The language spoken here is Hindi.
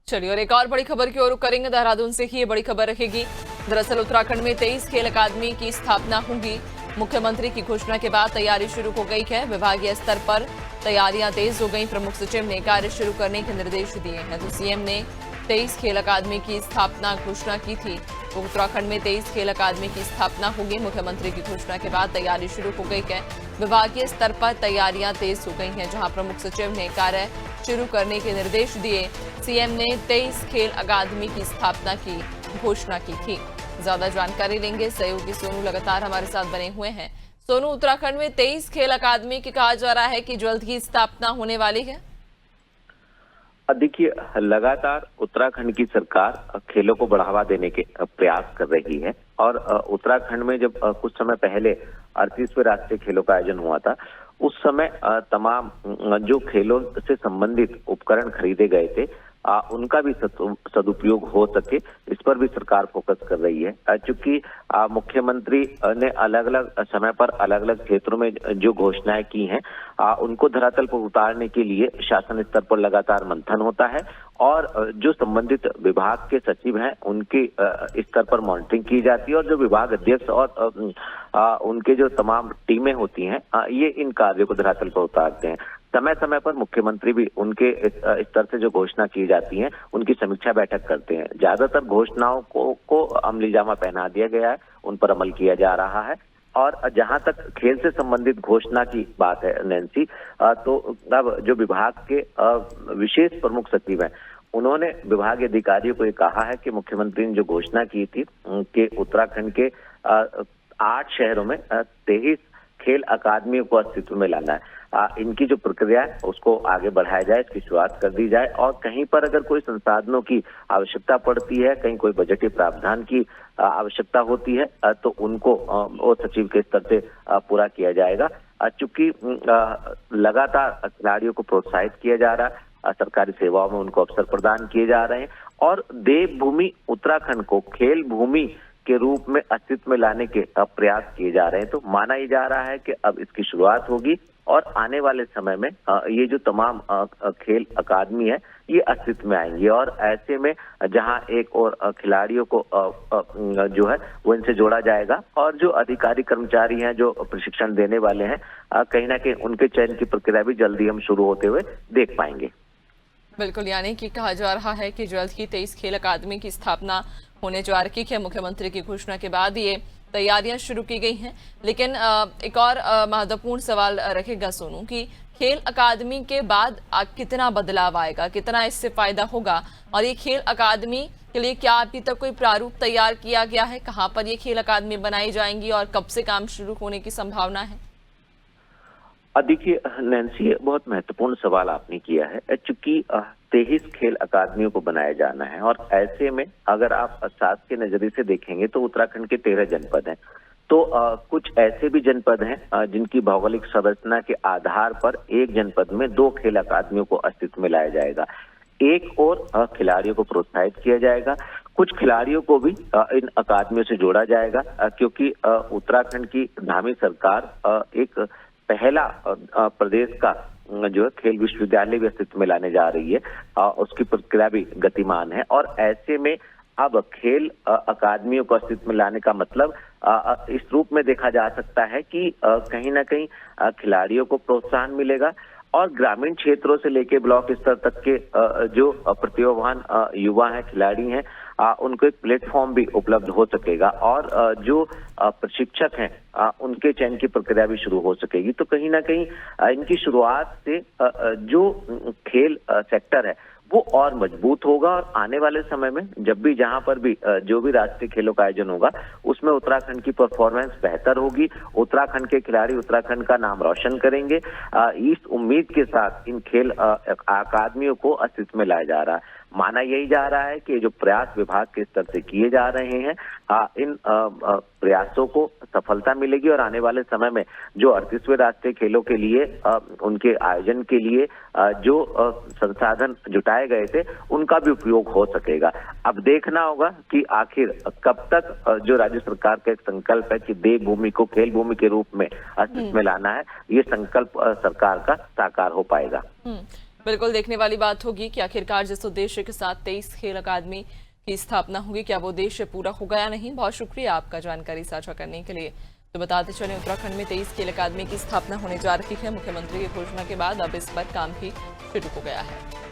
चलिए और एक और बड़ी खबर की ओर रुख करेंगे। देहरादून से ही ये बड़ी खबर रहेगी। दरअसल उत्तराखंड में 23 खेल अकादमी की स्थापना होगी। मुख्यमंत्री की घोषणा के बाद तैयारी शुरू हो गई है। विभागीय स्तर पर तैयारियां तेज हो गई। प्रमुख सचिव ने कार्य शुरू करने के निर्देश दिए हैं। तो सीएम ने 23 खेल अकादमी की स्थापना घोषणा की थी। तो उत्तराखंड में 23 खेल अकादमी की स्थापना होगी। मुख्यमंत्री की घोषणा के बाद तैयारी शुरू हो गई है। विभागीय स्तर पर तैयारियां तेज हो गई हैं, जहां प्रमुख सचिव ने कार्य शुरू करने के निर्देश दिए। सीएम ने 23 खेल अकादमी की स्थापना की घोषणा की थी। ज्यादा जानकारी लेंगे, सहयोगी सोनू लगातार हमारे साथ बने हुए हैं। सोनू, उत्तराखंड में 23 खेल अकादमी की कहा जा रहा है कि जल्द ही स्थापना होने वाली है। देखिए, लगातार उत्तराखंड की सरकार खेलों को बढ़ावा देने के प्रयास कर रही है और उत्तराखंड में जब कुछ समय पहले 38वें राष्ट्रीय खेलों का आयोजन हुआ था, उस समय तमाम जो खेलों से संबंधित उपकरण खरीदे गए थे उनका भी सदुपयोग हो सके, इस पर भी सरकार फोकस कर रही है। चूंकि मुख्यमंत्री ने अलग अलग समय पर अलग अलग क्षेत्रों में जो घोषणाएं की हैं उनको धरातल पर उतारने के लिए शासन स्तर पर लगातार मंथन होता है और जो संबंधित विभाग के सचिव हैं उनके स्तर पर मॉनिटरिंग की जाती है और जो विभाग अध्यक्ष और उनके जो तमाम टीमें होती हैं ये इन कार्यों को धरातल पर उतारते हैं। समय समय पर मुख्यमंत्री भी उनके स्तर से जो घोषणा की जाती है उनकी समीक्षा बैठक करते हैं। ज्यादातर घोषणाओं को अमलीजामा पहना दिया गया है, उन पर अमल किया जा रहा है। और जहां तक खेल से संबंधित घोषणा की बात है नैन्सी, तो अब जो विभाग के विशेष प्रमुख सचिव हैं उन्होंने विभागीय अधिकारियों को ये कहा है कि मुख्यमंत्री ने जो घोषणा की थी कि उत्तराखंड के 8 शहरों में 23 खेल अकादमियों को अस्तित्व में लाना है। इनकी जो प्रक्रिया है उसको आगे बढ़ाया जाए, इसकी शुरुआत कर दी जाए और कहीं पर अगर कोई संसाधनों की आवश्यकता पड़ती है, कहीं कोई बजटीय प्रावधान की आवश्यकता होती है तो उनको वो सचिव के स्तर से पूरा किया जाएगा। चूंकि लगातार खिलाड़ियों को प्रोत्साहित किया जा रहा है, सरकारी सेवाओं में उनको अवसर प्रदान किए जा रहे हैं और देवभूमि उत्तराखंड को खेल भूमि के रूप में अस्तित्व में लाने के प्रयास किए जा रहे हैं। तो माना ही जा रहा है कि अब इसकी शुरुआत होगी और आने वाले समय में ये जो तमाम खेल अकादमी है ये अस्तित्व में आएंगी और ऐसे में जहां एक और खिलाड़ियों को जो है वो इनसे जोड़ा जाएगा और जो अधिकारी कर्मचारी हैं जो प्रशिक्षण देने वाले हैं कहीं ना कहीं उनके चयन की प्रक्रिया भी जल्दी हम शुरू होते हुए देख पाएंगे। बिल्कुल, यानी कि कहा जा रहा है कि जल्द ही 23 खेल अकादमी की स्थापना होने जा रही है। मुख्यमंत्री की घोषणा के बाद ये तैयारियां शुरू की गई हैं। लेकिन एक और महत्वपूर्ण सवाल रखेगा सोनू कि खेल अकादमी के बाद कितना बदलाव आएगा, कितना इससे फायदा होगा और ये खेल अकादमी के लिए क्या अभी तक कोई प्रारूप तैयार किया गया है? कहाँ पर ये खेल अकादमी बनाई जाएंगी और कब से काम शुरू होने की संभावना है? देखिए नैन्सी, बहुत महत्वपूर्ण सवाल आपने किया है। चूंकि 23 खेल अकादमियों को बनाया जाना है और ऐसे में अगर आप सात के नजरिए से देखेंगे तो उत्तराखंड के 13 जनपद हैं। तो कुछ ऐसे भी जनपद हैं जिनकी भौगोलिक संरचना के आधार पर एक जनपद में 2 खेल अकादमियों को अस्तित्व में लाया जाएगा। एक और खिलाड़ियों को प्रोत्साहित किया जाएगा, कुछ खिलाड़ियों को भी इन अकादमियों से जोड़ा जाएगा क्योंकि उत्तराखंड की धामी सरकार एक पहला प्रदेश का जो है खेल विश्वविद्यालय भी अस्तित्व में लाने जा रही है। उसकी प्रक्रिया भी गतिमान है और ऐसे में अब खेल अकादमियों को अस्तित्व में लाने का मतलब इस रूप में देखा जा सकता है कि कहीं ना कहीं खिलाड़ियों को प्रोत्साहन मिलेगा और ग्रामीण क्षेत्रों से लेके ब्लॉक स्तर तक के जो प्रतिभावान युवा हैं, खिलाड़ी हैं, उनको एक प्लेटफॉर्म भी उपलब्ध हो सकेगा और जो प्रशिक्षक हैं उनके चयन की प्रक्रिया भी शुरू हो सकेगी। तो कहीं ना कहीं इनकी शुरुआत से जो खेल सेक्टर है वो और मजबूत होगा और आने वाले समय में जब भी जहां पर भी जो भी राष्ट्रीय खेलों का आयोजन होगा उसमें उत्तराखंड की परफॉर्मेंस बेहतर होगी, उत्तराखंड के खिलाड़ी उत्तराखंड का नाम रोशन करेंगे। इस उम्मीद के साथ इन खेल अकादमियों को अस्तित्व में लाया जा रहा है। माना यही जा रहा है कि जो प्रयास विभाग के स्तर से किए जा रहे हैं इन प्रयासों को सफलता मिलेगी और आने वाले समय में जो 38वें राष्ट्रीय खेलों के लिए उनके आयोजन के लिए जो संसाधन जुटाए गए थे उनका भी उपयोग हो सकेगा। अब देखना होगा कि आखिर कब तक जो राज्य सरकार का एक संकल्प है कि देवभूमि को खेल भूमि के रूप में अस्तित्व में लाना है, ये संकल्प सरकार का साकार हो पाएगा। बिल्कुल देखने वाली बात होगी कि आखिरकार जिस उद्देश्य के साथ 23 खेल अकादमी की स्थापना होगी, क्या वो उद्देश्य पूरा होगा या नहीं। बहुत शुक्रिया आपका जानकारी साझा करने के लिए। तो बताते चले, उत्तराखंड में 23 खेल अकादमी की स्थापना होने जा रही है। मुख्यमंत्री की घोषणा के बाद अब इस पर काम भी शुरू हो गया है।